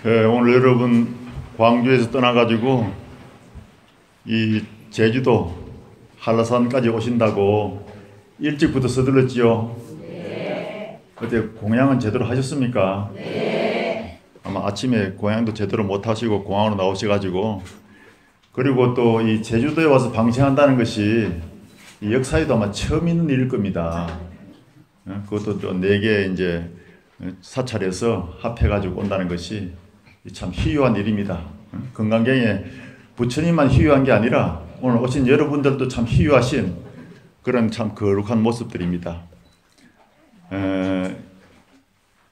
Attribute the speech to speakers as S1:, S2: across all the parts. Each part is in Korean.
S1: 오늘 여러분 광주에서 떠나가지고 이 제주도 한라산까지 오신다고 일찍부터 서둘렀지요?
S2: 네.
S1: 어때 공양은 제대로 하셨습니까?
S2: 네.
S1: 아마 아침에 공양도 제대로 못 하시고 공항으로 나오셔가지고, 그리고 또 이 제주도에 와서 방생한다는 것이 이 역사에도 아마 처음 있는 일일 겁니다. 그것도 또 4개 이제 사찰에서 합해가지고 온다는 것이 참 희유한 일입니다. 건강경에 부처님만 희유한 게 아니라 오늘 오신 여러분들도 참 희유하신 그런 참 거룩한 모습들입니다.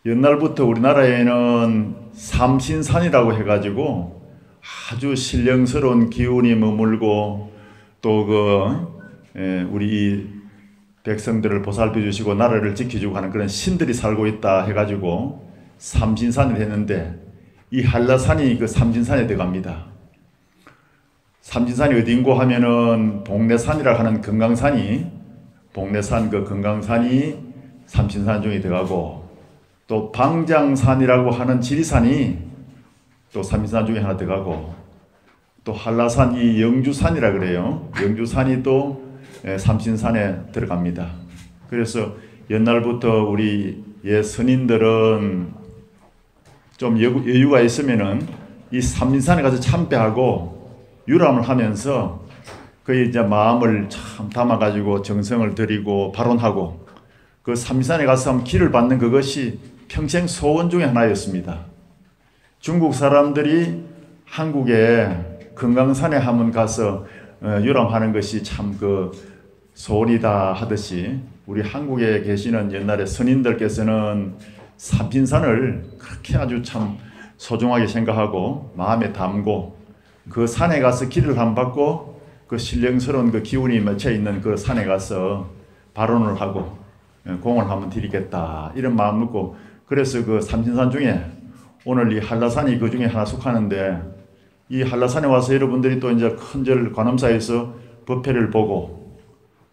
S1: 옛날부터 우리나라에는 삼신산이라고 해가지고 아주 신령스러운 기운이 머물고 또 우리 백성들을 보살펴 주시고 나라를 지켜주고 하는 그런 신들이 살고 있다 해가지고 삼신산을 했는데, 이 한라산이 그 삼신산에 들어갑니다. 삼신산이 어딘고 하면은 복례산이라 하는 금강산이, 복례산 그 금강산이 삼신산 중에 들어가고, 또 방장산이라고 하는 지리산이 또 삼신산 중에 하나 들어가고, 또 한라산 이 영주산이라 그래요. 영주산이 또 삼신산에 들어갑니다. 그래서 옛날부터 우리 옛 스님들은 좀 여유가 있으면은 이 삼신산에 가서 참배하고 유람을 하면서 거의 이제 마음을 참 담아가지고 정성을 들이고 발언하고 그 삼신산에 가서 길을 받는 그것이 평생 소원 중에 하나였습니다. 중국 사람들이 한국에 금강산에 한번 가서 유람하는 것이 참 그 소원이다 하듯이, 우리 한국에 계시는 옛날에 스님들께서는 삼신산을 그렇게 아주 참 소중하게 생각하고 마음에 담고 그 산에 가서 길을 한 받고 그 신령스러운 그 기운이 맺혀 있는 그 산에 가서 발언을 하고 공을 한번 드리겠다 이런 마음 먹고, 그래서 그 삼신산 중에 오늘 이 한라산이 그 중에 하나 속하는데, 이 한라산에 와서 여러분들이 또 이제 큰절 관음사에서 법회를 보고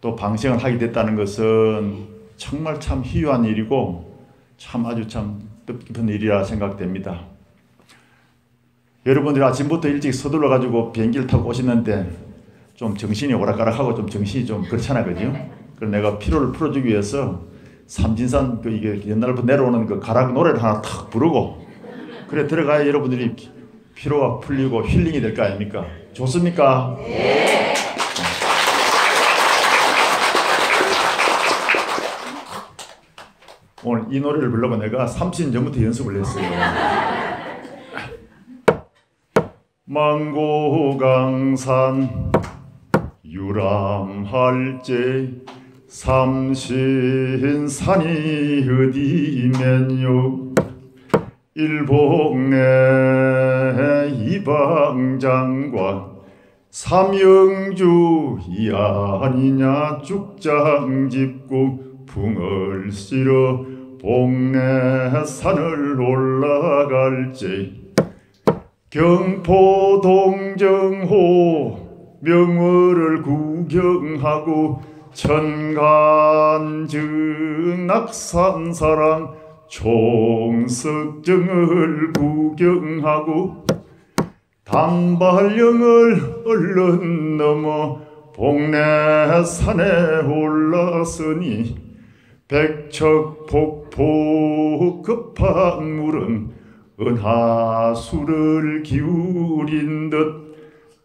S1: 또 방생을 하게 됐다는 것은 정말 참 희유한 일이고 참 아주 참 뜻깊은 일이라 생각됩니다. 여러분들이 아침부터 일찍 서둘러 가지고 비행기를 타고 오시는데 좀 정신이 오락가락하고 좀 정신이 좀 그렇잖아, 그죠? 그래서 내가 피로를 풀어주기 위해서 삼신산 그 이게 옛날부터 내려오는 그 가락 노래를 하나 탁 부르고 그래 들어가야 여러분들이 피로가 풀리고 힐링이 될 거 아닙니까? 좋습니까?
S2: 네.
S1: 오늘 이 노래를 부르고 내가 30년 전부터 연습을 했어요. 망고강산 유람할 때 삼신산이 어디면요, 일복내 이방장과 삼영주 이 아니냐, 쭉장 짚고 붕을 실어 복례산을 올라갈지, 경포 동정호 명월을 구경하고 천간증 낙산사랑 총석정을 구경하고 단발령을 얼른 넘어 복례산에 올랐으니, 백척폭포 급한 물은 은하수를 기울인 듯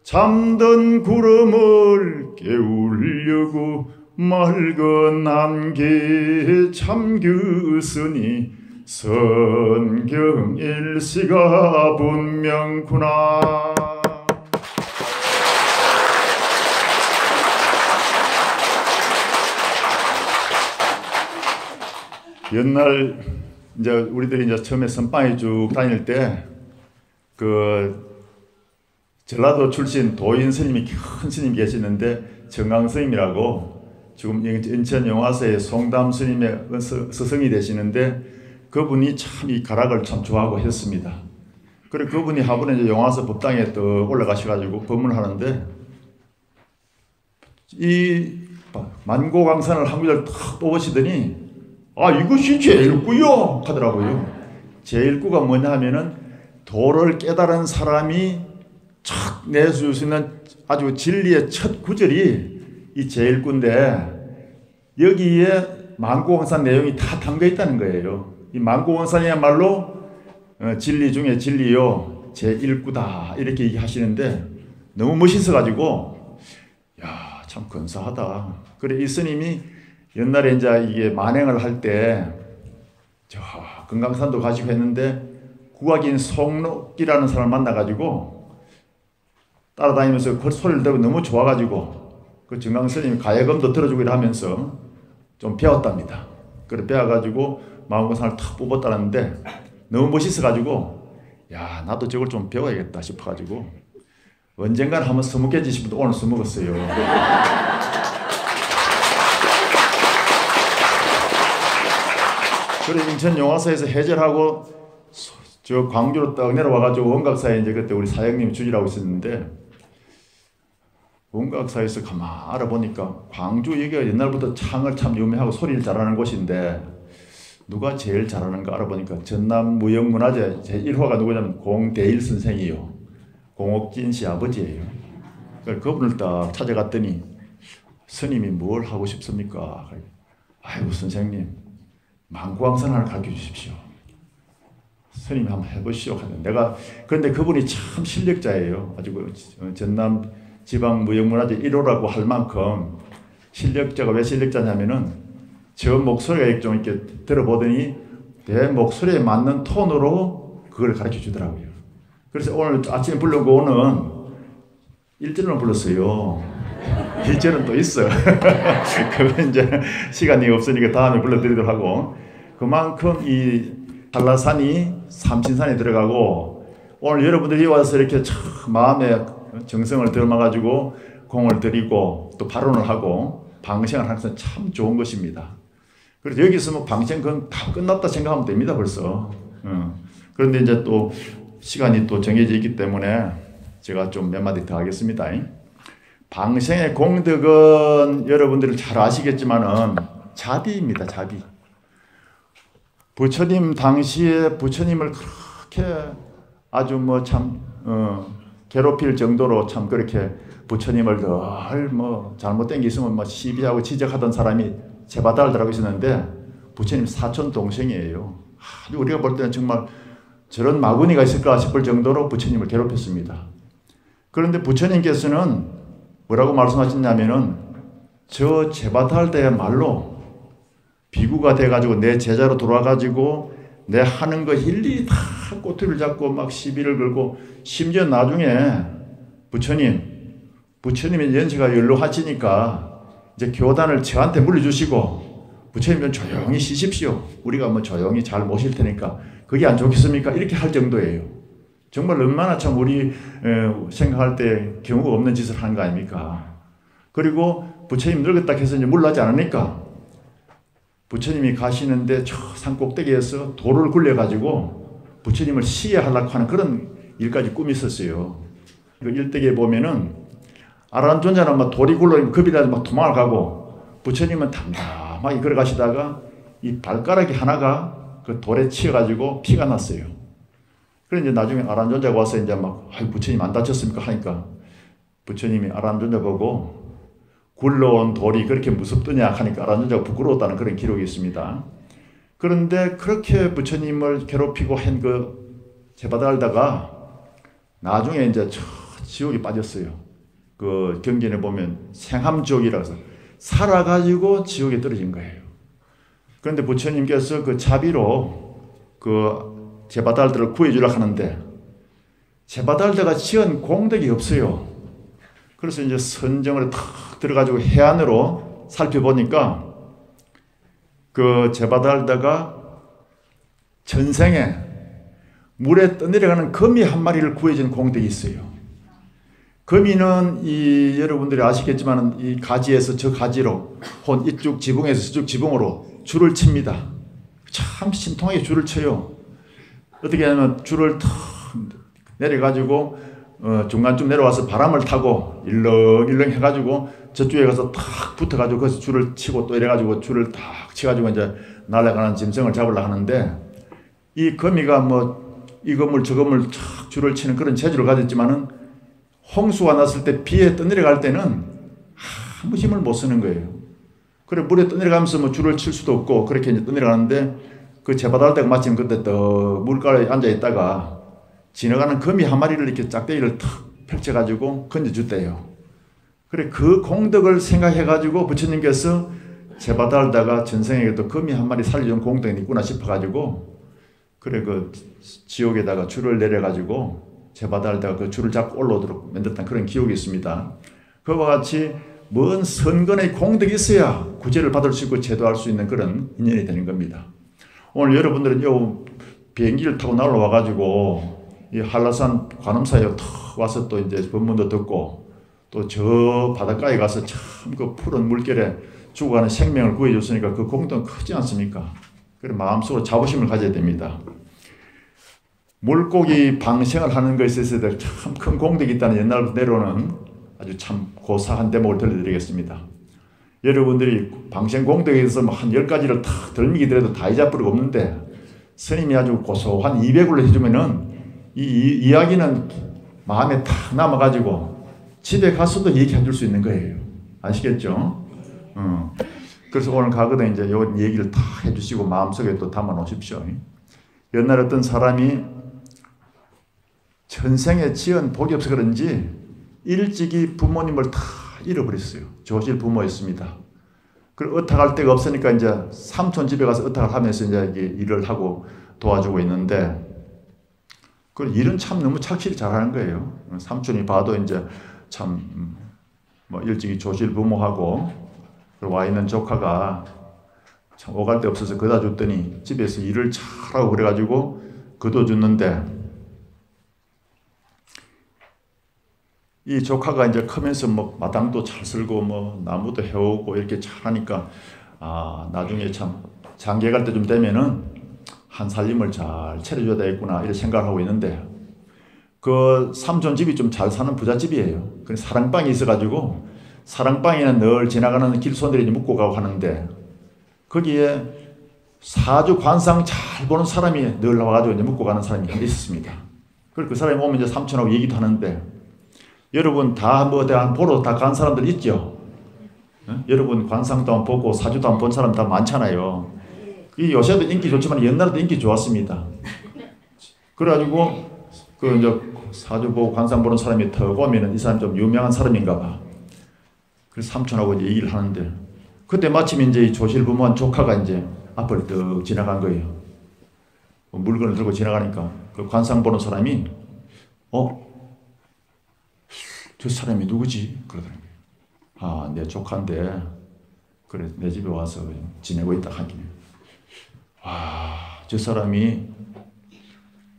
S1: 잠든 구름을 깨우려고 맑은 안개 잠겼으니 선경일시가 분명구나. 옛날 이제 우리들이 이제 처음에 선방에 쭉 다닐 때 그 전라도 출신 도인 스님이 큰 스님 계시는데 정강 스님이라고, 지금 인천 영화사의 송담 스님의 스승이 되시는데 그분이 참 이 가락을 참 좋아하고 했습니다. 그래 그분이 하번에 이제 영화사 법당에 또 올라가셔가지고 법문하는데 이 만고강산을 한 구절 탁 뽑으시더니 이것이 제일구요 하더라고요. 제일구가 뭐냐 하면은 도를 깨달은 사람이 첫 내줄 수 있는 아주 진리의 첫 구절이 이 제1구인데 여기에 만고원산 내용이 다 담겨 있다는 거예요. 이 만고원산이야말로 진리 중에 진리요 제1구다 이렇게 얘기하시는데 너무 멋있어가지고 야, 참 근사하다. 그래 이 스님이 옛날에 이제 이게 만행을 할 때 저 금강산도 가시고 했는데 국악인 송록기라는 사람을 만나가지고 따라다니면서 그 소리를 듣고 너무 좋아가지고 그 정강 스님이 가야금도 들어주고 이러면서 좀 배웠답니다. 그래 배워가지고 마음고산을 탁 뽑았다는데 너무 멋있어가지고 야 나도 저걸 좀 배워야겠다 싶어가지고 언젠간 한번 써먹겠지 싶어도 오늘 써먹었어요. 그래 인천 용화사에서 해절하고 저 광주로 딱 내려와가지고 원각사에 이제 그때 우리 사장님이 주지라고 있었는데 원각사에서 가만 알아보니까 광주 여기가 옛날부터 창을 참 유명하고 소리를 잘하는 곳인데 누가 제일 잘하는가 알아보니까 전남 무형문화재 제1호가 누구냐면 공대일 선생이요. 공옥진 씨 아버지예요. 그분을 딱 찾아갔더니 스님이 뭘 하고 싶습니까? 아이고 선생님 만고왕산 하나 가르쳐 주십시오. 스님이 한번 해보시오. 그런데 그분이 참 실력자예요. 아주 전남 지방 무형문화재 1호라고 할 만큼 실력자가 왜 실력자냐면은 저 목소리가 좀 이렇게 들어보더니 내 목소리에 맞는 톤으로 그걸 가르쳐 주더라고요. 그래서 오늘 아침에 부른 거는 1절만 불렀어요. 2절은 또 있어. 그건 이제 시간이 없으니까 다음에 불러드리도록 하고 그만큼 이 한라산이 삼신산에 들어가고 오늘 여러분들이 와서 이렇게 참 마음에 정성을 들어가지고 공을 들이고 또 발언을 하고 방생을 하는 것은 참 좋은 것입니다. 그래서 여기서 뭐 방생 그건 다 끝났다 생각하면 됩니다 벌써. 그런데 이제 또 시간이 또 정해져 있기 때문에 제가 좀 몇 마디 더 하겠습니다. 방생의 공덕은 여러분들이 잘 아시겠지만은 자비입니다. 자비. 부처님 당시에 부처님을 그렇게 아주 뭐 참 괴롭힐 정도로 참 그렇게 부처님을 늘 뭐 잘못된 게 있으면 뭐 시비하고 지적하던 사람이 제바다를 들어가고 있었는데 부처님 사촌 동생이에요. 아주 우리가 볼 때는 정말 저런 마구니가 있을까 싶을 정도로 부처님을 괴롭혔습니다. 그런데 부처님께서는 뭐라고 말씀하셨냐면은 저 제바다할 때야말로 비구가 돼가지고 내 제자로 돌아가지고 내 하는 거 일일이 다 꼬투리를 잡고 막 시비를 걸고 심지어 나중에 부처님의 연세가 연로하시니까 이제 교단을 저한테 물려주시고 부처님 좀 조용히 쉬십시오. 우리가 뭐 조용히 잘 모실 테니까 그게 안 좋겠습니까? 이렇게 할 정도예요. 정말 얼마나 참 우리 생각할 때 경우가 없는 짓을 하는 거 아닙니까? 그리고 부처님 늙었다 해서 이제 물러나지 않으니까 부처님이 가시는데 저 산 꼭대기에서 돌을 굴려가지고 부처님을 시해하려고 하는 그런 일까지 꿈이 있었어요. 그 일대기에 보면은 아란존자는 막 돌이 굴러오면 겁이 나서 막 도망을 가고 부처님은 담담하게 걸어가시다가 이 발가락이 하나가 그 돌에 치여가지고 피가 났어요. 그래 이제 나중에 아란존자가 와서 이제 막 부처님 안 다쳤습니까 하니까 부처님이 아란존자 보고 굴러온 돌이 그렇게 무섭더냐 하니까 아란존자가 부끄러웠다는 그런 기록이 있습니다. 그런데 그렇게 부처님을 괴롭히고 한 그 제바다알다가 나중에 이제 저 지옥에 빠졌어요. 그 경전에 보면 생함지옥이라고 해서 살아가지고 지옥에 떨어진 거예요. 그런데 부처님께서 그 자비로 그 제바다알들을 구해주려고 하는데 제바다알다가 지은 공덕이 없어요. 그래서 이제 선정을 탁 들어가지고 해안으로 살펴보니까 그 제바다알다가 전생에 물에 떠내려가는 거미 한 마리를 구해준 공덕이 있어요. 거미는 이 여러분들이 아시겠지만 이 가지에서 저 가지로 혹은 이쪽 지붕에서 저쪽 지붕으로 줄을 칩니다. 참 신통하게 줄을 쳐요. 어떻게 하냐면 줄을 탁 내려가지고 중간쯤 내려와서 바람을 타고 일렁일렁 해가지고 저쪽에 가서 탁 붙어가지고 거기서 줄을 치고 또 이래가지고 줄을 탁 치가지고 이제 날아가는 짐승을 잡으려고 하는데 이 거미가 뭐 이 건물 저 건물 촥 줄을 치는 그런 재주를 가졌지만은 홍수가 났을 때 비에 떠내려갈 때는 아무 힘을 못 쓰는 거예요. 그래 물에 떠내려가면서 뭐 줄을 칠 수도 없고 그렇게 이제 떠내려가는데 그 제바다할 때가 마침 그때 또 물가에 앉아 있다가 지나가는 거미 한 마리를 이렇게 짝대기를 탁 펼쳐가지고 건져줬대요. 그래 그 공덕을 생각해가지고 부처님께서 제바다하다가 전생에도 거미 한 마리 살려준 공덕이 있구나 싶어가지고 그래 그 지옥에다가 줄을 내려가지고 제바다하다가 그 줄을 잡고 올라오도록 만들었던 그런 기억이 있습니다. 그와 같이 먼 선건의 공덕이 있어야 구제를 받을 수 있고 제도할 수 있는 그런 인연이 되는 겁니다. 오늘 여러분들은 요 비행기를 타고 날아와가지고 이 한라산 관음사에 턱 와서 또 이제 법문도 듣고 또 저 바닷가에 가서 참 그 푸른 물결에 죽어가는 생명을 구해줬으니까 그 공덕은 크지 않습니까? 그래 마음속으로 자부심을 가져야 됩니다. 물고기 방생을 하는 것에 있어서 참 큰 공덕이 있다는 옛날부터 내려오는 아주 참 고사한 대목을 들려드리겠습니다. 여러분들이 방생 공덕에 대해서 뭐 한 10가지를 탁 덜미기 들어도 다 잊어버리고 없는데 스님이 아주 고소한 200으로 해주면은 이 이야기는 마음에 탁 남아가지고 집에 가서도 얘기해 줄 수 있는 거예요. 아시겠죠? 그래서 오늘 가거든 이제 요 얘기를 다 해주시고 마음속에 또 담아 놓으십시오. 옛날 어떤 사람이 전생에 지은 복이 없어 그런지 일찍이 부모님을 다 잃어버렸어요. 조실 부모였습니다. 그리고 어탁할 데가 없으니까 이제 삼촌 집에 가서 어탁을 하면서 이제 일을 하고 도와주고 있는데 그 일은 참 너무 착실히 잘하는 거예요. 삼촌이 봐도 이제 참 뭐 일찍이 조실 부모하고 와 있는 조카가 참 오갈 데 없어서 거다 줬더니 집에서 일을 잘하고 그래가지고 거둬줬는데 이 조카가 이제 크면서 뭐 마당도 잘 쓸고 뭐 나무도 해오고 이렇게 잘하니까 나중에 참 장계 갈 때쯤 되면은 한 살림을 잘 차려줘야 되겠구나 이렇게 생각하고 있는데 그 삼촌 집이 좀 잘 사는 부잣집이에요. 그 사랑방이 있어가지고 사랑방에는 늘 지나가는 길손들이 묵고 가고 하는데 거기에 사주 관상 잘 보는 사람이 늘 나와가지고 이제 묵고 가는 사람이 한 명 있었습니다. 그리고 그 사람이 오면 이제 삼촌하고 얘기도 하는데 여러분 다 뭐 보러 다 간 사람들 있죠? 여러분 관상도 한번 보고 사주도 한번 본 사람 다 많잖아요. 이 요새도 인기 좋지만 옛날에도 인기 좋았습니다. 그래가지고 그 이제 사주 보고 관상 보는 사람이 턱 오면은 이 사람 좀 유명한 사람인가 봐. 그래서 삼촌하고 이제 얘기를 하는데 그때 마침 이제 이 조실 부모한 조카가 이제 앞을 뚝 지나간 거예요. 물건을 들고 지나가니까 그 관상 보는 사람이 저 사람이 누구지? 그러더라고요. 내 조카인데 그래 내 집에 와서 지내고 있다 하길래 저 사람이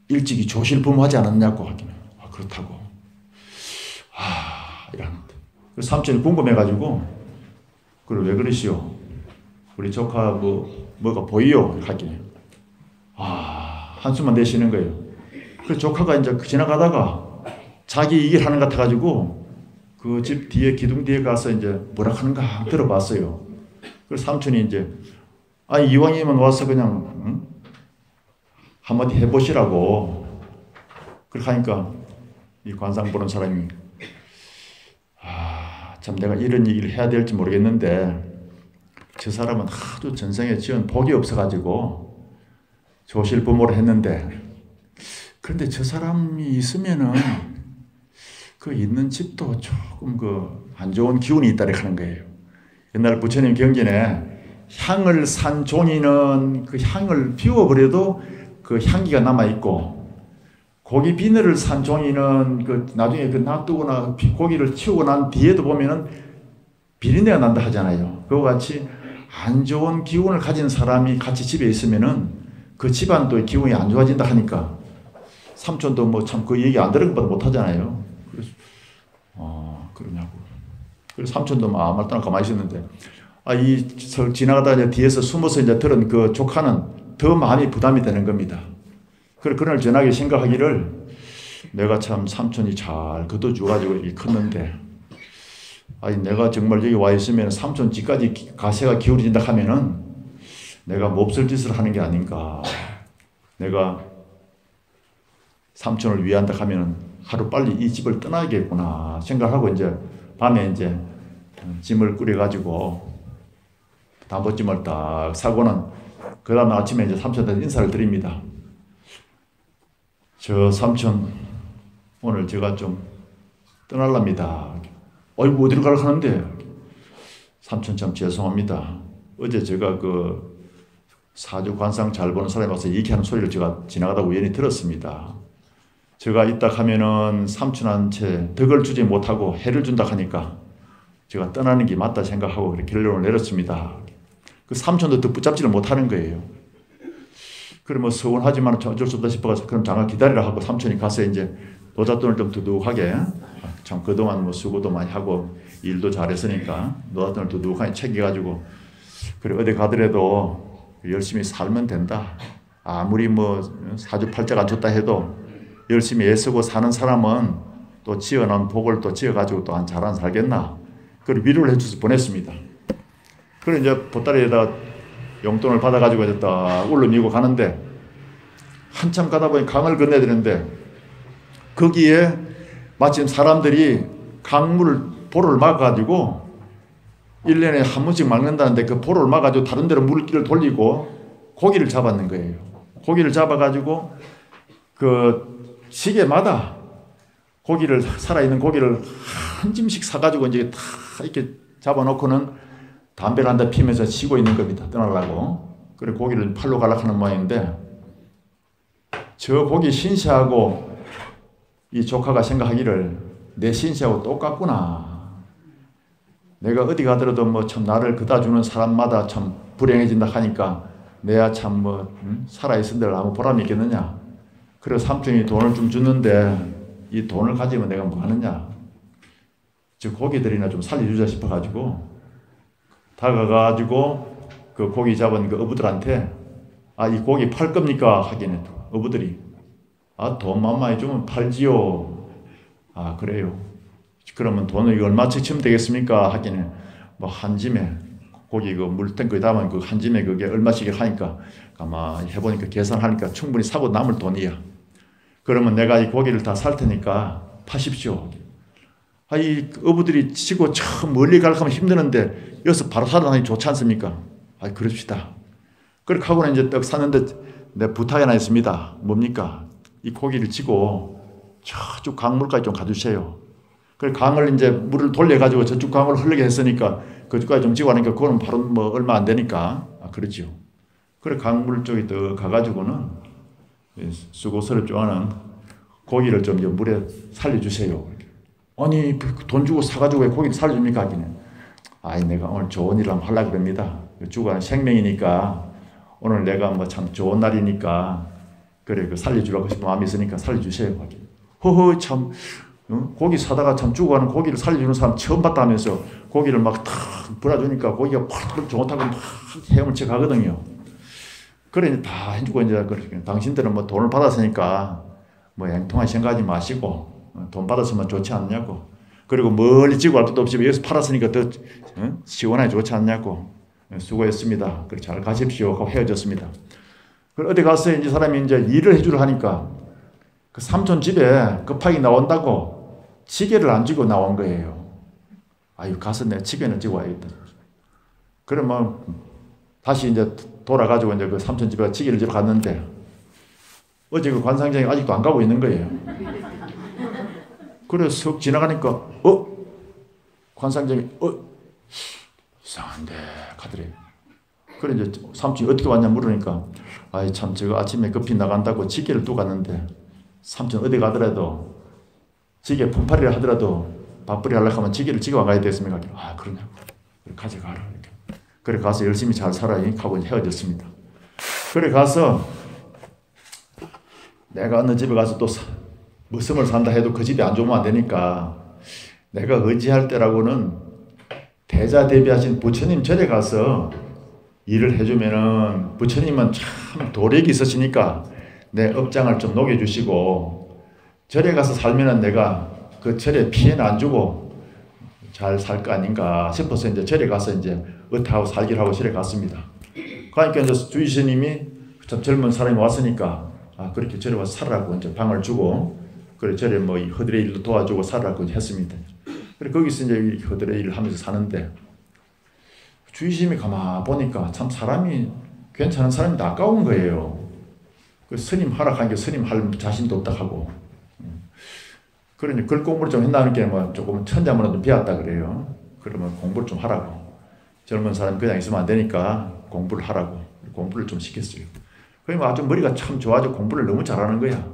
S1: 일찍이 조실 부모하지 않았냐고 하길래 그렇다고 이러는데 그래서 삼촌이 궁금해가지고 그래 왜 그러시오? 우리 조카 뭐가 보이요? 하길래 한숨만 내쉬는 거예요. 그래서 조카가 이제 지나가다가 자기 일 하는 것 같아가지고 그 집 뒤에 기둥 뒤에 가서 이제 뭐라 하는가 들어봤어요. 그래서 삼촌이 이제 이왕이면 와서 그냥 한마디 해보시라고 그렇게 하니까 이 관상 보는 사람이 참 내가 이런 얘기를 해야 될지 모르겠는데 저 사람은 하도 전생에 지은 복이 없어가지고 조실 부모를 했는데 그런데 저 사람이 있으면은 그 있는 집도 조금 그 안 좋은 기운이 있다고 하는 거예요. 옛날 부처님 경전에 향을 산 종이는 그 향을 비워버려도 그 향기가 남아있고 고기 비늘을 산 종이는 그 나중에 그 놔두거나 고기를 치우고 난 뒤에도 보면은 비린내가 난다 하잖아요. 그와 같이 안 좋은 기운을 가진 사람이 같이 집에 있으면은 그 집안도 기운이 안 좋아진다 하니까 삼촌도 뭐 참 그 얘기 안 들은 것보다 못 하잖아요. 그래서 그러냐고. 그래서 삼촌도 아무 말도 안 가만히 있었는데 지나가다 이제 뒤에서 숨어서 이제 들은 그 조카는 더 마음이 부담이 되는 겁니다. 그날 전하게 생각하기를 내가 참 삼촌이 잘 거둬줘가지고 이렇게 컸는데 내가 정말 여기 와 있으면 삼촌 집까지 가세가 기울어진다 하면은 내가 몹쓸 짓을 하는 게 아닌가. 내가 삼촌을 위한다 하면은 하루 빨리 이 집을 떠나야겠구나 생각하고 이제 밤에 이제 짐을 꾸려가지고 단보짐을 딱 사고는 그 다음 아침에 이제 삼촌한테 인사를 드립니다. 저 삼촌 오늘 제가 좀 떠날랍니다. 어이구 어디로 가려고 하는데? 삼촌 참 죄송합니다. 어제 제가 그 사주 관상 잘 보는 사람이 와서 얘기하는 소리를 제가 지나가다 우연히 들었습니다. 제가 이따 하면은 삼촌한테 덕을 주지 못하고 해를 준다 하니까 제가 떠나는 게 맞다 생각하고 그렇게 결론을 내렸습니다. 그 삼촌도 더 붙잡지를 못하는 거예요. 그래 뭐 서운하지만 어쩔 수 없다 싶어서 그럼 잠깐 기다리라 하고 삼촌이 가서 이제 노잣돈을 좀 두둑하게 참 그동안 뭐 수고도 많이 하고 일도 잘했으니까 노잣돈을 두둑하게 챙겨가지고 그래 어디 가더라도 열심히 살면 된다. 아무리 뭐 사주팔자가 안 좋다 해도 열심히 애쓰고 사는 사람은 또 지어놓은 복을 또 지어가지고 또 잘 안 살겠나. 그리고 위로를 해줘서 보냈습니다. 그래 이제 보따리에다 용돈을 받아가지고 이제 딱 울러미고 가는데 한참 가다 보니 강을 건너야 되는데 거기에 마침 사람들이 강물을 보로를 막아가지고 1년에 한 번씩 막는다는데 그 보로를 막아가지고 다른 데로 물길을 돌리고 고기를 잡았는 거예요. 고기를 잡아가지고 그 시계마다 고기를 살아있는 고기를 한 짐씩 사가지고 이제 다 이렇게 잡아놓고는 담배를 한 대 피면서 쉬고 있는 겁니다. 떠나려고. 그래 고기를 팔러 가려고 하는 모양인데 저 고기 신세하고 이 조카가 생각하기를 내 신세하고 똑같구나. 내가 어디 가더라도 뭐 참 나를 그다 주는 사람마다 참 불행해진다 하니까 내가 참 뭐 살아있은들 아무 보람이 있겠느냐. 그래서 삼촌이 돈을 좀 주는데 이 돈을 가지면 내가 뭐 하느냐. 저 고기들이나 좀 살려주자 싶어가지고 다가가가지고 그 고기 잡은 그 어부들한테 아, 이 고기 팔 겁니까? 하기는 어부들이 아, 돈만 많이 주면 팔지요. 아, 그래요. 그러면 돈을 얼마치 치면 되겠습니까? 하기는 뭐 한 짐에 고기 그 물탱크에 담은 그 한 짐에 그게 얼마씩 하니까 가만히 해보니까 계산하니까 충분히 사고 남을 돈이야. 그러면 내가 이 고기를 다 살 테니까 파십시오. 아, 이 어부들이 치고 저 멀리 가려고 하면 힘드는데 여기서 바로 살아나기 좋지 않습니까? 아, 그럽시다. 그렇게 하고는 이제 떡 샀는데 내 부탁이 하나 있습니다. 뭡니까? 이 고기를 치고 저쪽 강물까지 좀 가주세요. 그래 강을 이제 물을 돌려가지고 저쪽 강을 흐르게 했으니까 그쪽까지 좀 지고 하니까 그거는 바로 뭐 얼마 안 되니까 아, 그렇죠. 그래 강물 쪽에 더 가가지고는 수고스럽지 않은 고기를 좀 물에 살려주세요. 아니 돈 주고 사가지고 왜 고기를 살려줍니까? 하기는 아이 내가 오늘 좋은 일을 한번 하려고 그럽니다. 주가 생명이니까 오늘 내가 뭐 참 좋은 날이니까 그래 그 살려주라고 싶은 마음이 있으니까 살려주세요. 하기는 허허 참 고기 사다가 참 죽어가는 고기를 살려주는 사람 처음 봤다 하면서 고기를 막 탁 불어주니까 고기가 팍 좋다고 막 헤엄쳐 가거든요. 그래 다 해주고 이제 그렇게 당신들은 뭐 돈을 받았으니까 뭐 행통한 생각하지 마시고 돈 받았으면 좋지 않냐고. 그리고 멀리 지고 할 것도 없이 여기서 팔았으니까 더 시원하게 좋지 않냐고. 수고했습니다. 그래 잘 가십시오 하고 헤어졌습니다. 그래 어디 가서 이제 사람이 이제 일을 해주려 하니까 그 삼촌 집에 급하게 나온다고 지게를 안 쥐고 나온 거예요. 아유 가서 내가 지게는 쥐고 와야겠다. 그러면 다시 이제 돌아가지고 이제 그 삼촌 집에 지게를 쥐러 갔는데 어제 그 관상장이 아직도 안 가고 있는 거예요. 그래 쓱 지나가니까 관상장이 이상한데 가더래. 그래 이제 삼촌이 어떻게 왔냐 물으니까 아이 참 제가 아침에 급히 나간다고 지게를 두고 갔는데 삼촌 어디 가더라도 지게 품팔이를 하더라도 밥벌이 하려고 하면 지게를 지고 와가야 되겠습니까? 아 그러냐고. 그래 가져가라. 이렇게. 그래 가서 열심히 잘 살아 하고 헤어졌습니다. 그래 가서 내가 어느 집에 가서 또 무슨을 산다 해도 그 집이 안 좋으면 안 되니까 내가 의지할 때라고는 대자 대비하신 부처님 절에 가서 일을 해주면은 부처님은 참 도력이 있으시니까 내 업장을 좀 녹여주시고 절에 가서 살면은 내가 그 절에 피해는 안 주고 잘 살 거 아닌가 싶어서 이제 절에 가서 이제 의타하고 살기를 하고 절에 갔습니다. 그러니까 이제 주의스님이 참 젊은 사람이 왔으니까 그렇게 저리 와서 살아라고 이제 방을 주고, 그래 저리 뭐 허들의 일도 도와주고 살아라고 했습니다. 그래 거기서 이제 허들의 일을 하면서 사는데, 주의심이 가만 보니까 참 사람이 괜찮은 사람이 아까운 거예요. 그 스님 하락한 게 스님 할 자신도 없다 하고, 그러니 글 공부를 좀 했다는 게 뭐 조금 천자문화 좀 배웠다 그래요. 그러면 공부를 좀 하라고. 젊은 사람이 그냥 있으면 안 되니까 공부를 하라고 공부를 좀 시켰어요. 그러면 아주 머리가 참 좋아져 공부를 너무 잘하는 거야.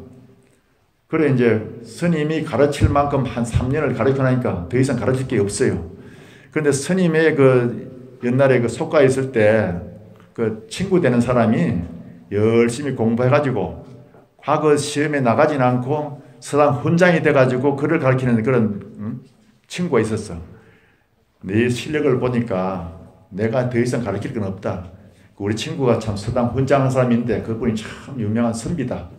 S1: 그래 이제 스님이 가르칠 만큼 한 3년을 가르쳐 나니까 더 이상 가르칠 게 없어요. 그런데 스님의 그 옛날에 그 속가에 있을 때 그 친구 되는 사람이 열심히 공부해가지고 과거 시험에 나가진 않고 서당 훈장이 돼가지고 글을 가르치는 그런 친구가 있었어. 네 실력을 보니까 내가 더 이상 가르칠 건 없다. 우리 친구가 참 서당 훈장한 사람인데 그분이 참 유명한 선비다.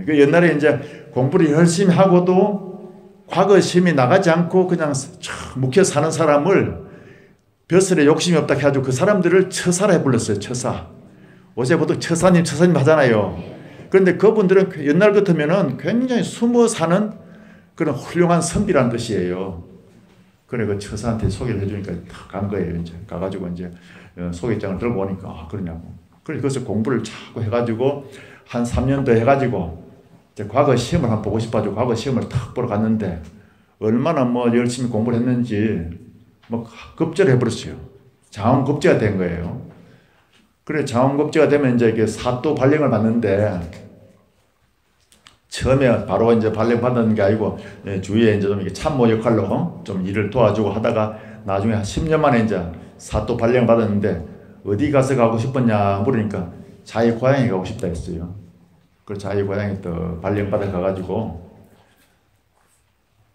S1: 그 옛날에 이제 공부를 열심히 하고도 과거 시험에 나가지 않고 그냥 묵혀 사는 사람을 벼슬에 욕심이 없다 해가지고 그 사람들을 처사라 해불렀어요. 처사. 요새 보통 처사님 하잖아요. 그런데 그분들은 옛날 같으면은 굉장히 숨어 사는 그런 훌륭한 선비라는 뜻이에요. 그래 그 처사한테 소개를 해주니까 탁 간 거예요. 이제 가가지고 이제 소개장을 들고 오니까 그러냐고. 그래 그래서 공부를 자꾸 해가지고 한 3년 더 해가지고 이제 과거 시험을 한번 보고 싶어가지고 과거 시험을 탁 보러 갔는데 얼마나 뭐 열심히 공부를 했는지 뭐 급제를 해버렸어요. 자원급제가 된 거예요. 그래 자원급제가 되면 이제 이게 사또 발령을 받는데 처음에 바로 이제 발령 받는 게 아니고 주위에 이제 좀 이렇게 참모 역할로 좀 일을 도와주고 하다가 나중에 한 10년 만에 이제 사또 발령 받았는데 어디 가서 가고 싶었냐 물으니까 자기 고향에 가고 싶다 했어요. 그 자기 고향에 또 발령 받아 가가지고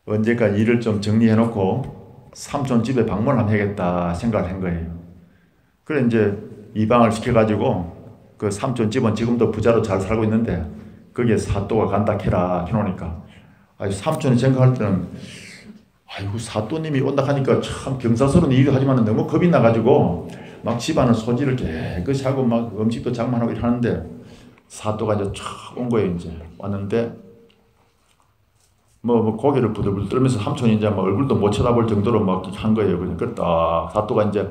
S1: 언제까 일을 좀 정리해 놓고 삼촌 집에 방문을 한번 해야겠다 생각을 한 거예요. 그래 이제 이방을 시켜가지고 그 삼촌 집은 지금도 부자로 잘 살고 있는데 거기에 사또가 간다 캐라 해놓으니까 삼촌이 생각할 때는 아이고 사또님이 온다 하니까 참 경사스러운 일을 하지만 너무 겁이 나가지고 막 집안을 소지를 깨끗이 하고 막 음식도 장만하고 이러는데 사또가 이제 촥 온 거예요. 이제 왔는데 뭐 고개를 부들부들 떨면서 삼촌이 이제 막 얼굴도 못 쳐다볼 정도로 막 한 거예요. 그러니까 사또가 이제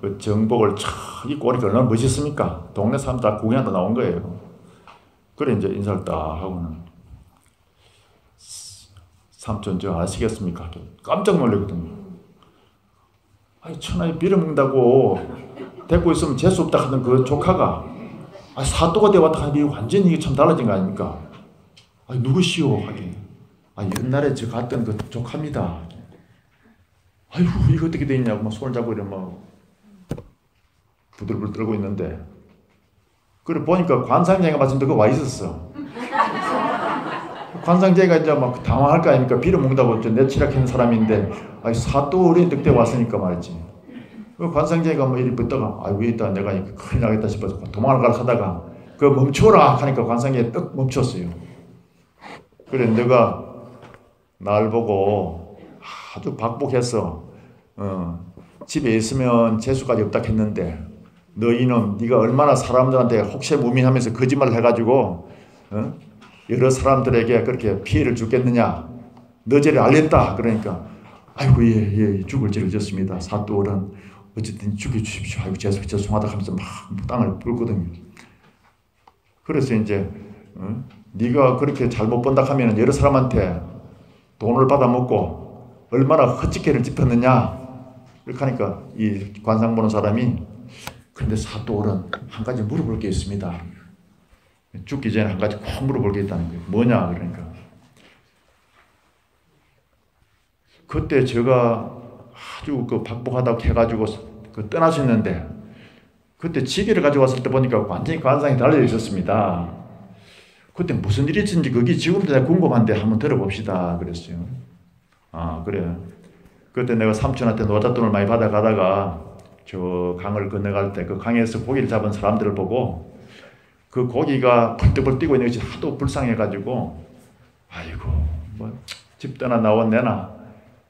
S1: 그 정복을 촥 입고 오니까 얼마나 멋있습니까? 동네 사람 다 구경하다 나온 거예요. 그래 이제 인사를 딱 하고는 삼촌 저 아시겠습니까? 깜짝 놀라거든요. 아니 천하에 빌어먹는다고 데리고 있으면 재수 없다 하던 그 조카가 사또가 되어왔다 하니 완전히 이게 참 달라진 거 아닙니까? 누구시오? 하긴 옛날에 저 갔던 그 조카입니다. 아이고 이거 어떻게 돼 있냐고 막 손을 잡고 이러면 부들부들 떨고 있는데 그래 보니까 관상쟁이가 마침 그 와 있었어. 관상쟁이가 이제 막 당황할 거 아닙니까? 빌어먹는다고 내치락한 사람인데 사또 어린 늑대 왔으니까 말이지. 그 관상쟁이가 뭐 이리 붙다가 왜 있다 내가 큰일 나겠다 싶어서 도망을 가려 하다가 그 멈춰라 하니까 관상쟁이가 떡 멈췄어요. 그래 너가 날 보고 아주 박복해서 집에 있으면 재수까지 없다 했는데 너 이놈 네가 얼마나 사람들한테 혹세무민하면서 거짓말을 해가지고 여러 사람들에게 그렇게 피해를 주겠느냐 너 죄를 알렸다. 그러니까 아이고 예 죽을 죄를 졌습니다. 사또는 어쨌든 죽여주십시오. 아이고 죄송하다 하면서 막 땅을 뿔거든요. 그래서 이제 네가 그렇게 잘못 본다 하면 여러 사람한테 돈을 받아먹고 얼마나 헛짓게를 짚었느냐 이렇게 하니까 이 관상 보는 사람이 그런데 사또어른 한 가지 물어볼 게 있습니다. 죽기 전에 한 가지 꼭 물어볼 게 있다는 거예요. 뭐냐 그러니까 그때 제가 아주 그 박복하다고 해가지고 그 떠나셨는데 그때 지게를 가져왔을 때 보니까 완전히 관상이 달라져 있었습니다. 그때 무슨 일이 있었는지 그게 지금도 내가 궁금한데 한번 들어봅시다 그랬어요. 그래. 그때 내가 삼촌한테 노잣돈을 많이 받아가다가 저 강을 건너갈 때 그 강에서 고기를 잡은 사람들을 보고 그 고기가 벌떡벌떡 뛰고 있는 것이 하도 불쌍해가지고 아이고 뭐 집 떠나 나온 내나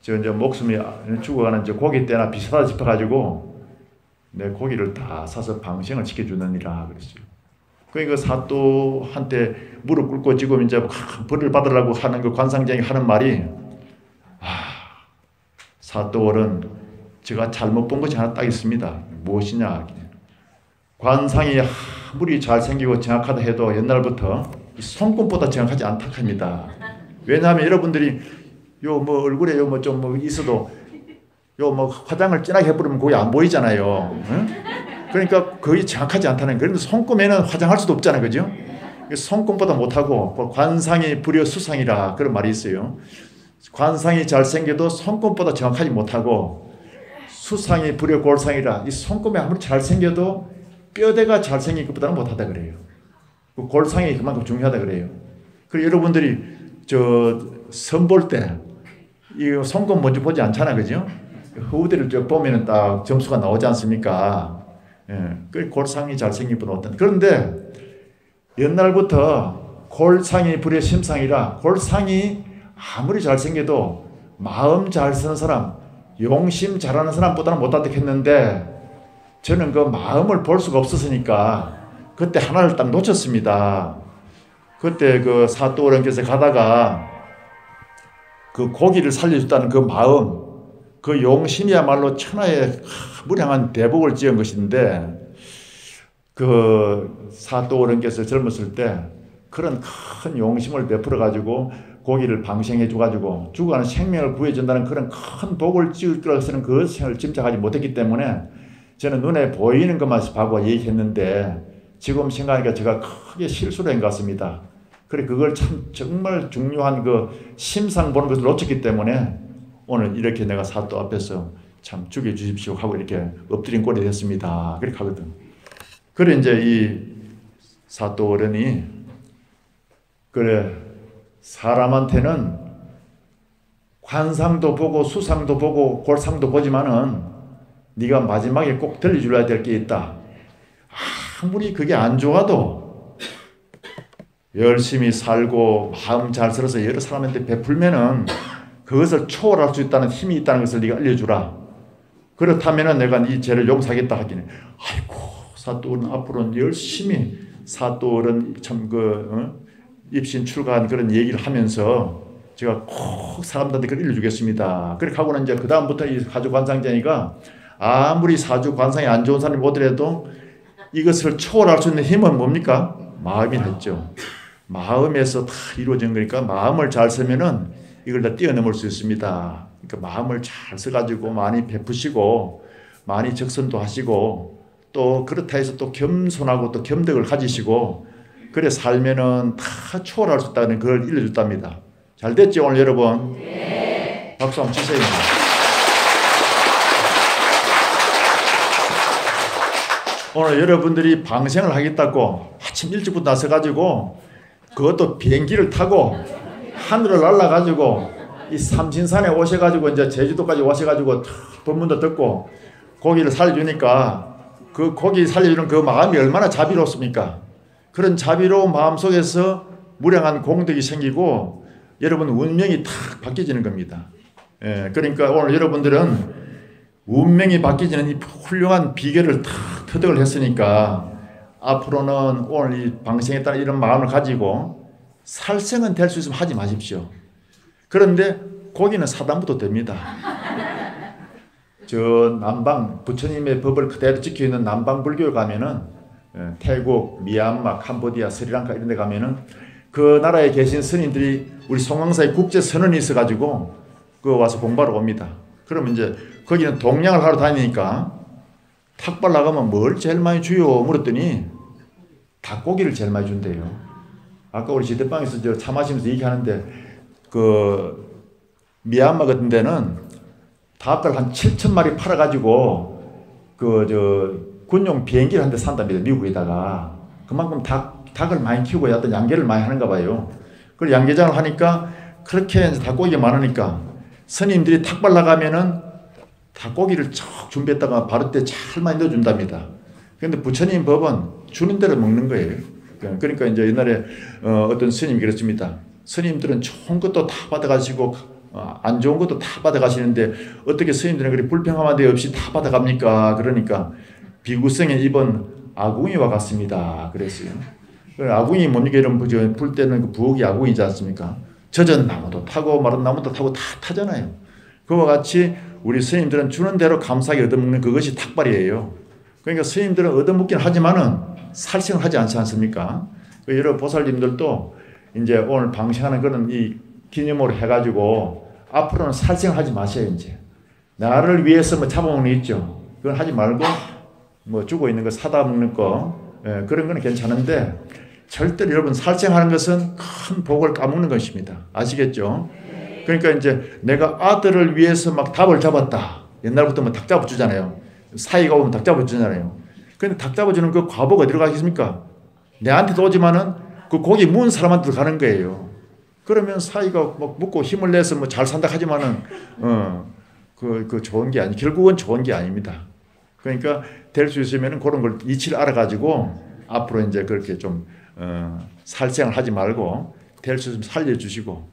S1: 저 이제 목숨이 죽어가는 저 고기 때나 비슷하다 싶어가지고 내 고기를 다 사서 방생을 시켜주느니라 그랬어요. 그러니까 사또한테 무릎 꿇고 지금 이제 벌을 받으려고 하는 그 관상쟁이 하는 말이, 사또 어른, 제가 잘못 본 것이 하나 딱 있습니다. 무엇이냐? 관상이 아무리 잘생기고 정확하다 해도 옛날부터 손금보다 정확하지 않다 합니다. 왜냐하면 여러분들이 요 뭐 얼굴에 요 뭐 좀 뭐 있어도 요 뭐 화장을 진하게 해버리면 거기 안 보이잖아요. 응? 그러니까 거의 정확하지 않다는. 그런데 손금에는 화장할 수도 없잖아요, 그죠? 손금보다 못하고 관상이 불여 수상이라 그런 말이 있어요. 관상이 잘생겨도 손금보다 정확하지 못하고 수상이 불여 골상이라, 이 손금이 아무리 잘생겨도 뼈대가 잘생긴 것보다는 못하다 그래요. 그 골상이 그만큼 중요하다 그래요. 그리고 여러분들이 선 볼 때 이 손금 먼저 보지 않잖아, 그죠? 후대를 쭉 보면은 딱 점수가 나오지 않습니까? 예, 그 골상이 잘생긴 분은 어떤. 그런데 옛날부터 골상이 불여 심상이라, 골상이 아무리 잘생겨도 마음 잘 쓰는 사람, 용심 잘하는 사람보다는 못하다 했는데, 저는 그 마음을 볼 수가 없었으니까 그때 하나를 딱 놓쳤습니다. 그때 그 사또 어른께서 가다가 그 고기를 살려줬다는 그 마음, 그 용심이야말로 천하에 무량한 대복을 지은 것인데, 그 사또 어른께서 젊었을 때 그런 큰 용심을 베풀어 가지고 고기를 방생해 줘가지고 죽어가는 생명을 구해준다는 그런 큰 복을 지을 것은 그것을 짐작하지 못했기 때문에 저는 눈에 보이는 것만 보고 얘기했는데, 지금 생각하니까 제가 크게 실수를 한 것 같습니다. 그래, 그걸 참 정말 중요한 그 심상 보는 것을 놓쳤기 때문에 오늘 이렇게 내가 사또 앞에서 참 죽여주십시오 하고 이렇게 엎드린 꼴이 됐습니다. 그렇게 하거든. 그래, 이제 이 사또 어른이, 그래, 사람한테는 관상도 보고 수상도 보고 골상도 보지만은 네가 마지막에 꼭 들려줘야 될 게 있다. 아무리 그게 안 좋아도 열심히 살고 마음 잘 쓸어서 여러 사람한테 베풀면은 그것을 초월할 수 있다는 힘이 있다는 것을 네가 알려주라. 그렇다면은 내가 네 죄를 용서하겠다 하기는, 아이고 사또는 앞으로는 열심히 사또는 참 입신 출가한 그런 얘기를 하면서 제가 꼭 사람들한테 그걸 알려주겠습니다. 그렇게 하고는 이제 그 다음부터 이 사주 관상쟁이가 아무리 사주 관상이 안 좋은 사람이 오더라도 이것을 초월할 수 있는 힘은 뭡니까? 마음이라 했죠. 마음에서 다 이루어진 거니까 마음을 잘 쓰면은 이걸 다 뛰어넘을 수 있습니다. 그러니까 마음을 잘 써가지고 많이 베푸시고 많이 적선도 하시고 또 그렇다 해서 또 겸손하고 또 겸덕을 가지시고 그래 살면은 다 초월할 수 있다는 걸 알려줬답니다. 잘 됐죠 오늘 여러분?
S2: 네.
S1: 박수 한번 치세요. 오늘 여러분들이 방생을 하겠다고 아침 일찍부터 나서가지고 그것도 비행기를 타고 하늘을 날아가지고 이 삼신산에 오셔가지고 이제 제주도까지 오셔가지고 법문도 듣고 고기를 살려주니까 그 고기 살려주는 그 마음이 얼마나 자비롭습니까? 그런 자비로운 마음 속에서 무량한 공덕이 생기고 여러분 운명이 탁 바뀌어지는 겁니다. 예, 그러니까 오늘 여러분들은 운명이 바뀌어지는 이 훌륭한 비결을 탁 터득을 했으니까 앞으로는 오늘 이 방생에 따른 이런 마음을 가지고 살생은 될 수 있으면 하지 마십시오. 그런데 고기는 사단부터 됩니다. 저 남방 부처님의 법을 그대로 지켜 있는 남방 불교에 가면은 태국, 미얀마, 캄보디아, 스리랑카 이런 데 가면은 그 나라에 계신 스님들이 우리 송황사에 국제 선언이 있어 가지고 그 와서 공부하러 옵니다. 그러면 이제 거기는 동양을 하러 다니니까 탁발 나가면 뭘 제일 많이 주요? 물었더니 닭고기를 제일 많이 준대요. 아까 우리 지대방에서 저 차 마시면서 얘기하는데 그 미얀마 같은 데는 닭을 한 7,000마리 팔아가지고 그 저 군용 비행기를 한 대 산답니다. 미국에다가. 그만큼 닭을 많이 키우고 어떤 양계를 많이 하는가 봐요. 그리고 양계장을 하니까 그렇게 닭고기가 많으니까 스님들이 탁발 나가면은 닭고기를 쭉 준비했다가 바로 때 잘 많이 넣어준답니다. 그런데 부처님 법은 주는 대로 먹는 거예요. 그러니까 이제 옛날에 어떤 스님이 그랬습니다. 스님들은 좋은 것도 다 받아가시고 안 좋은 것도 다 받아가시는데 어떻게 스님들은 그렇게 불평하는 데 없이 다 받아갑니까? 그러니까 비구성에 입은 아궁이와 같습니다. 그랬어요. 아궁이 뭡니까? 이런 불 때는 그 부엌이 아궁이지 않습니까? 젖은 나무도 타고 마른 나무도 타고 다 타잖아요. 그와 같이 우리 스님들은 주는 대로 감사하게 얻어먹는 그것이 탁발이에요. 그러니까 스님들은 얻어먹긴 하지만은 살생을 하지 않지 않습니까? 여러 보살님들도 이제 오늘 방생하는 그런 이 기념으로 해가지고 앞으로는 살생하지 마세요. 이제 나를 위해서 뭐 잡아먹는 게 있죠. 그건 하지 말고 뭐 주고 있는 거 사다 먹는 거 그런 거는 괜찮은데 절대로 여러분 살생하는 것은 큰 복을 까먹는 것입니다. 아시겠죠? 그러니까 이제 내가 아들을 위해서 막 닭을 잡았다. 옛날부터 뭐 닭 잡아주잖아요. 사이가 오면 닭 잡아주잖아요. 근데 닭 잡아주는 그 과보가 어디로 가겠습니까? 내한테도 오지만은 그 고기 문 사람한테도 가는 거예요. 그러면 사이가 막 묻고 힘을 내서 뭐 잘 산다 하지만은 그 좋은 게 결국은 좋은 게 아닙니다. 그러니까 될 수 있으면은 그런 걸 이치를 알아가지고 앞으로 이제 그렇게 좀 살생을 하지 말고 될 수 있으면 살려주시고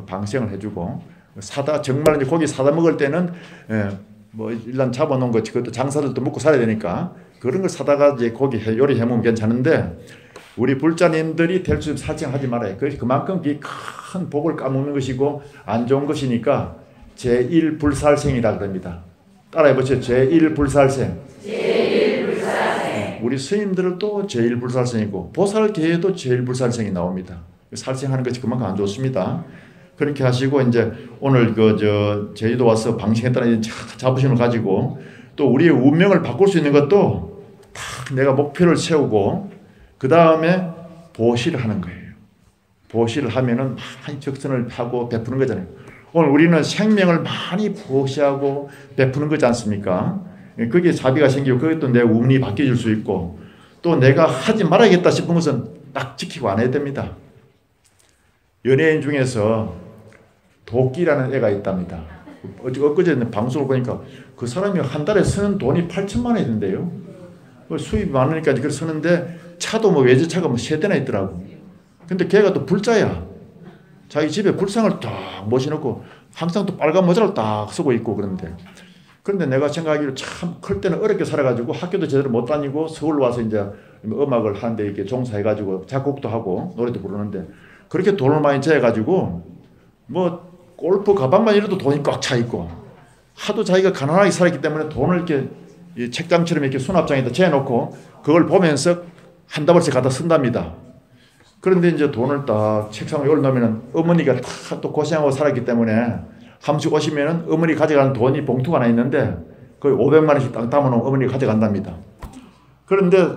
S1: 방생을 해주고 사다 정말 이제 고기 사다 먹을 때는 뭐 일단 잡아놓은 거 그것도 장사들도 먹고 살아야 되니까 그런 걸 사다가 이제 고기 요리해 먹으면 괜찮은데 우리 불자님들이 될 수 있으면 살생하지 말아요. 그만큼 큰 복을 까먹는 것이고 안 좋은 것이니까 제1불살생이라 그럽니다. 따라해보세요. 제1불살생. 우리 스님들은 또 제1불살생이고 보살계에도 제1불살생이 나옵니다. 살생하는 것이 그만큼 안 좋습니다. 그렇게 하시고 이제 오늘 제주도 와서 방생했다는 자부심을 가지고 또 우리의 운명을 바꿀 수 있는 것도 딱 내가 목표를 세우고 그 다음에 보시를 하는 거예요. 보시를 하면은 많이 적선을 하고 베푸는 거잖아요. 오늘 우리는 생명을 많이 보시하고 베푸는 거지 않습니까? 그게 자비가 생기고 그것도 내 운이 바뀌어질 수 있고 또 내가 하지 말아야겠다 싶은 것은 딱 지키고 안 해야 됩니다. 연예인 중에서 도끼라는 애가 있답니다. 엊그제 방송을 보니까 그 사람이 한 달에 쓰는 돈이 8천만 원이 된대요. 수입이 많으니까 그걸 쓰는데 차도 뭐 외제차가 뭐 3대나 있더라고. 근데 걔가 또 불자야. 자기 집에 불상을 딱 모셔놓고 항상 또 빨간 모자를 딱 쓰고 있고 그런데 내가 생각하기로 참 클 때는 어렵게 살아가지고 학교도 제대로 못 다니고 서울 와서 이제 음악을 하는데 이렇게 종사해가지고 작곡도 하고 노래도 부르는데 그렇게 돈을 많이 재가지고 뭐 골프 가방만 이래도 돈이 꽉 차 있고 하도 자기가 가난하게 살았기 때문에 돈을 이렇게 이 책장처럼 이렇게 수납장에다 재놓고 그걸 보면서 한 다발씩 갖다 쓴답니다. 그런데 이제 돈을 딱 책상에 올려놓으면 어머니가 다 또 고생하고 살았기 때문에 한 번씩 오시면은 어머니 가져가는 돈이 봉투가 하나 있는데 거의 500만 원씩 딱 담아놓으면 어머니가 가져간답니다. 그런데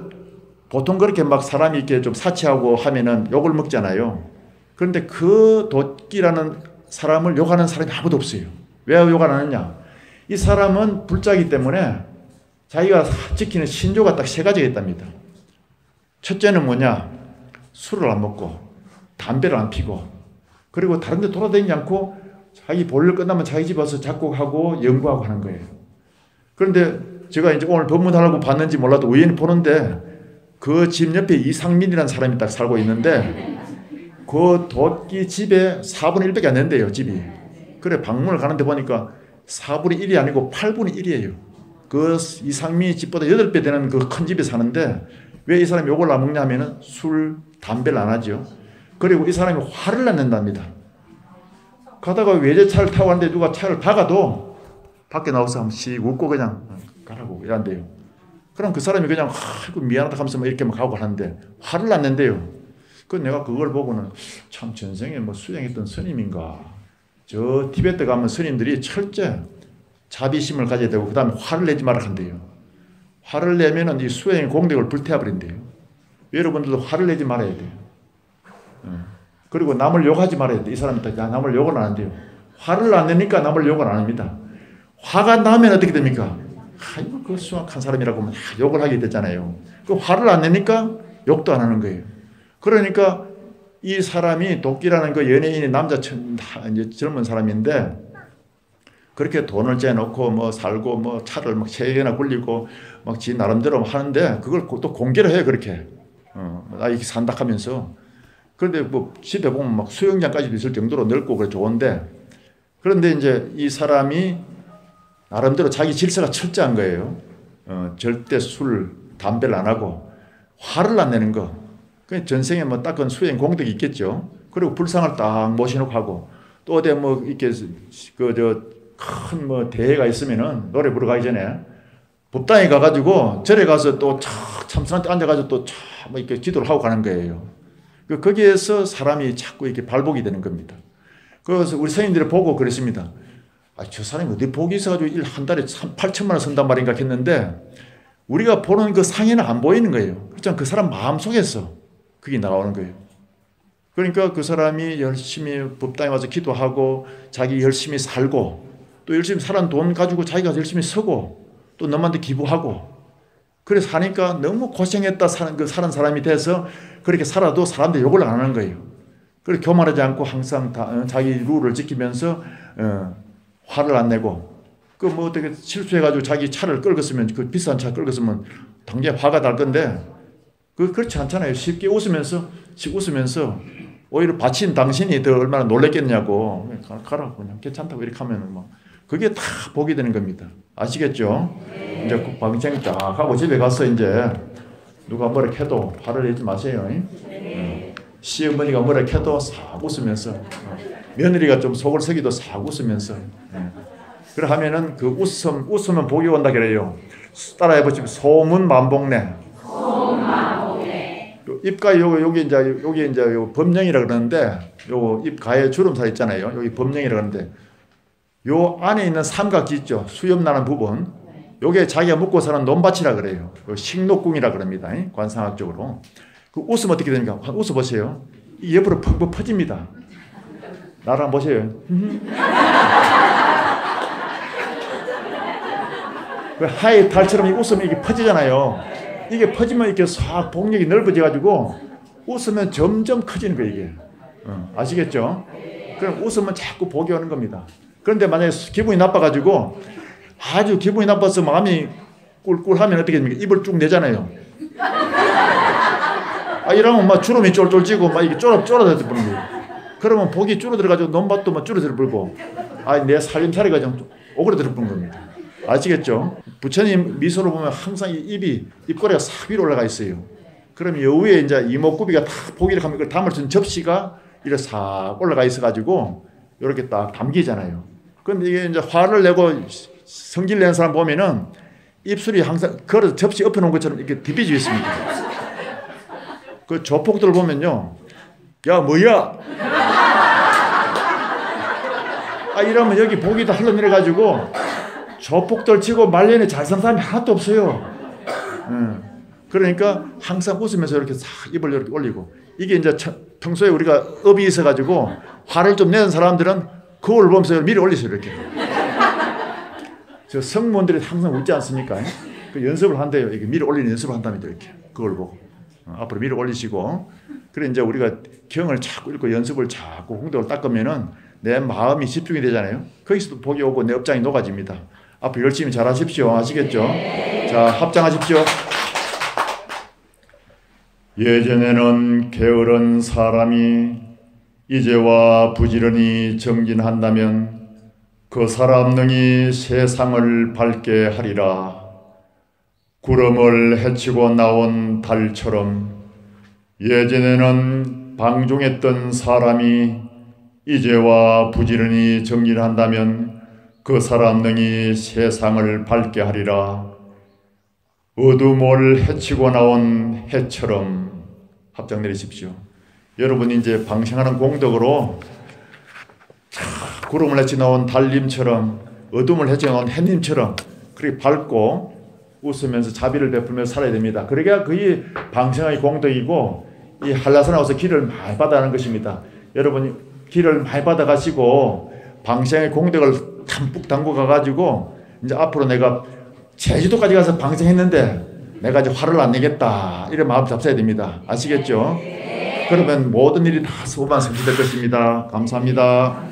S1: 보통 그렇게 막 사람이 이렇게 좀 사치하고 하면은 욕을 먹잖아요. 그런데 그 도끼라는 사람을 욕하는 사람이 아무도 없어요. 왜 욕 안 하느냐? 이 사람은 불자이기 때문에 자기가 지키는 신조가 딱 3가지가 있답니다. 첫째는 뭐냐? 술을 안 먹고 담배를 안 피고 그리고 다른 데 돌아다니지 않고 자기 볼일 끝나면 자기 집 와서 작곡하고 연구하고 하는 거예요. 그런데 제가 이제 오늘 법문하려고 봤는지 몰라도 우연히 보는데 그 집 옆에 이상민이라는 사람이 딱 살고 있는데 그 도끼 집에 4분의 1밖에 안 된대요, 집이. 그래 방문을 가는데 보니까 4분의 1이 아니고 8분의 1이에요. 그 이상민이 집보다 8배 되는 그 큰 집에 사는데 왜 이 사람이 욕을 안 먹냐 하면은 술, 담배를 안 하죠. 그리고 이 사람이 화를 안 낸답니다. 가다가 외제차를 타고 왔는데 누가 차를 박아도 밖에 나와서 한 번씩 웃고 그냥 가라고 이란대요. 그럼 그 사람이 그냥 아이고 미안하다 하면서 막 이렇게 막 가고 하는데 화를 안 낸대요. 그 내가 그걸 보고는 참 전생에 뭐 수행했던 스님인가. 저 티베트 가면 스님들이 철저히 자비심을 가져야 되고 그 다음에 화를 내지 말아 한대요. 화를 내면은 이 수행의 공덕을 불태워 버린대요. 여러분들도 화를 내지 말아야 돼요. 그리고 남을 욕하지 말아야 돼. 이 사람들 남을 욕을 안 한대요. 화를 안 내니까 남을 욕을 안 합니다. 화가 나면 어떻게 됩니까? 아이고 그 수학한 사람이라고 막 욕을 하게 되잖아요. 그 화를 안 내니까 욕도 안 하는 거예요. 그러니까 이 사람이 도끼라는 그 연예인이 남자 이제 젊은 사람인데 그렇게 돈을 째놓고 뭐 살고 뭐 차를 막 3개나 굴리고 막 지 나름대로 하는데 그걸 또 공개를 해요. 그렇게 나 이렇게 산다 하면서. 그런데 뭐 집에 보면 막 수영장까지도 있을 정도로 넓고 그래 좋은데 그런데 이제 이 사람이 나름대로 자기 질서가 철저한 거예요. 절대 술, 담배를 안 하고 화를 안 내는 거. 그 전생에 뭐 닦은 수행 공덕이 있겠죠. 그리고 불상을 딱 모셔놓고 하고 또 어디 뭐 이렇게 큰 뭐 대회가 있으면은 노래 부르러 가기 전에 법당에 가가지고 절에 가서 또 참선한테 앉아가지고 또 뭐 이렇게 기도를 하고 가는 거예요. 거기에서 사람이 자꾸 이렇게 발복이 되는 겁니다. 그래서 우리 스님들이 보고 그랬습니다. 저 사람이 어디 복이 있어가지고 일 한 달에 8천만 원 쓴단 말인가 했는데 우리가 보는 그 상에는 안 보이는 거예요. 그렇죠? 그 사람 마음속에서 그게 나오는 거예요. 그러니까 그 사람이 열심히 법당에 와서 기도하고 자기 열심히 살고 또 열심히 살은 돈 가지고 자기가 열심히 쓰고 또 남한테 기부하고 그래서 사니까 너무 고생했다 사는 사람이 돼서 그렇게 살아도 사람들이 욕을 안 하는 거예요. 그리고 교만하지 않고 항상 자기 룰을 지키면서 화를 안 내고 그 뭐 어떻게 실수해가지고 자기 차를 끌었으면 그 비싼 차 끌었으면 당장 화가 날 건데 그렇지 않잖아요. 쉽게 웃으면서 오히려 바친 당신이 더 얼마나 놀랬겠냐고 가라고 그냥 괜찮다고 이렇게 하면 뭐 그게 다 복이 되는 겁니다. 아시겠죠? 이제 그 방생 쫙 하고 집에 가서 이제 누가 뭐라 해도 화를 내지 마세요. 시어머니가 뭐라 해도 싹 웃으면서 며느리가 좀 속을 썩이도 싹 웃으면서 그래 하면은 그 웃으면 복이 온다 그래요. 따라해 보시면 소문만복내. 입가 여기 이제 요 범령이라 그러는데 요 입가에 주름살 있잖아요. 여기 범령이라 그러는데 요 안에 있는 삼각지 있죠. 수염 나는 부분. 요게 자기가 묵고 사는 논밭이라 그래요. 식록궁이라 그럽니다. 관상학적으로. 그 웃으면 어떻게 됩니까? 웃어 보세요. 이 옆으로 펑펑 퍼집니다. 나를 한번 보세요. 그 하의 달처럼 웃으면 이게 퍼지잖아요. 이게 퍼지면 이렇게 싹 복력이 넓어져가지고 웃으면 점점 커지는 거예요, 이게. 아시겠죠? 그럼 웃으면 자꾸 복이 오는 겁니다. 그런데 만약에 기분이 나빠가지고 아주 기분이 나빠서 마음이 꿀꿀하면 어떻게 됩니까? 입을 쭉 내잖아요. 이러면 막 주름이 쫄쫄 지고 막 이게 쫄아들어 버는 거예요. 그러면 복이 줄어들어가지고 논밭도 막 줄어들어 버리고 내 살림살이가 좀 오그라들어 버는 겁니다. 아시겠죠? 부처님 미소를 보면 항상 입꼬리가 싹 위로 올라가 있어요. 그럼 요 위에 이제 이목구비가 탁 보기를 하면 그걸 담을 수 있는 접시가 이렇게 싹 올라가 있어가지고 이렇게 딱 담기잖아요. 그럼 이게 이제 화를 내고 성질 내는 사람 보면은 입술이 항상 걸어서 접시 엎어 놓은 것처럼 이렇게 디비져 있습니다. 그 조폭들 보면요. 야, 뭐야? 이러면 여기 복이 다 흘러내려가지고 조폭들 치고 말년에 잘 사는 사람이 하나도 없어요. 그러니까 항상 웃으면서 이렇게 싹 입을 이렇게 올리고 이게 이제 평소에 우리가 업이 있어가지고 화를 좀 내는 사람들은 거울을 보면서 미리 올리세요. 이렇게. 저 성문들이 항상 웃지 않습니까? 그 연습을 한대요. 이게 미리 올리는 연습을 한답니다. 이렇게. 그걸 보고. 앞으로 미리 올리시고. 그래 이제 우리가 경을 자꾸 읽고 연습을 자꾸 홍덕을 닦으면은 내 마음이 집중이 되잖아요. 거기서도 복이 오고 내 업장이 녹아집니다. 앞으로 열심히 잘하십시오. 아시겠죠? 자, 합장하십시오. 예전에는 게으른 사람이 이제와 부지런히 정진한다면 그 사람 능히 세상을 밝게 하리라. 구름을 헤치고 나온 달처럼 예전에는 방종했던 사람이 이제와 부지런히 정진한다면 그 사람 능히 세상을 밝게 하리라. 어둠을 헤치고 나온 해처럼. 합장 내리십시오. 여러분이 이제 방생하는 공덕으로 구름을 헤치 나온 달님처럼 어둠을 헤치 나온 해님처럼 그렇게 밝고 웃으면서 자비를 베풀면서 살아야 됩니다. 그러기가 그게 방생의 공덕이고 이 한라산에 와서 길을 많이 받아가는 것입니다. 여러분이 길을 많이 받아가시고 방생의 공덕을 담뿍 담고 가가지고 이제 앞으로 내가 제주도까지 가서 방생했는데 내가 이제 화를 안 내겠다 이런 마음 잡숴야 됩니다. 아시겠죠? 그러면 모든 일이 다 소만 성취될 것입니다. 감사합니다.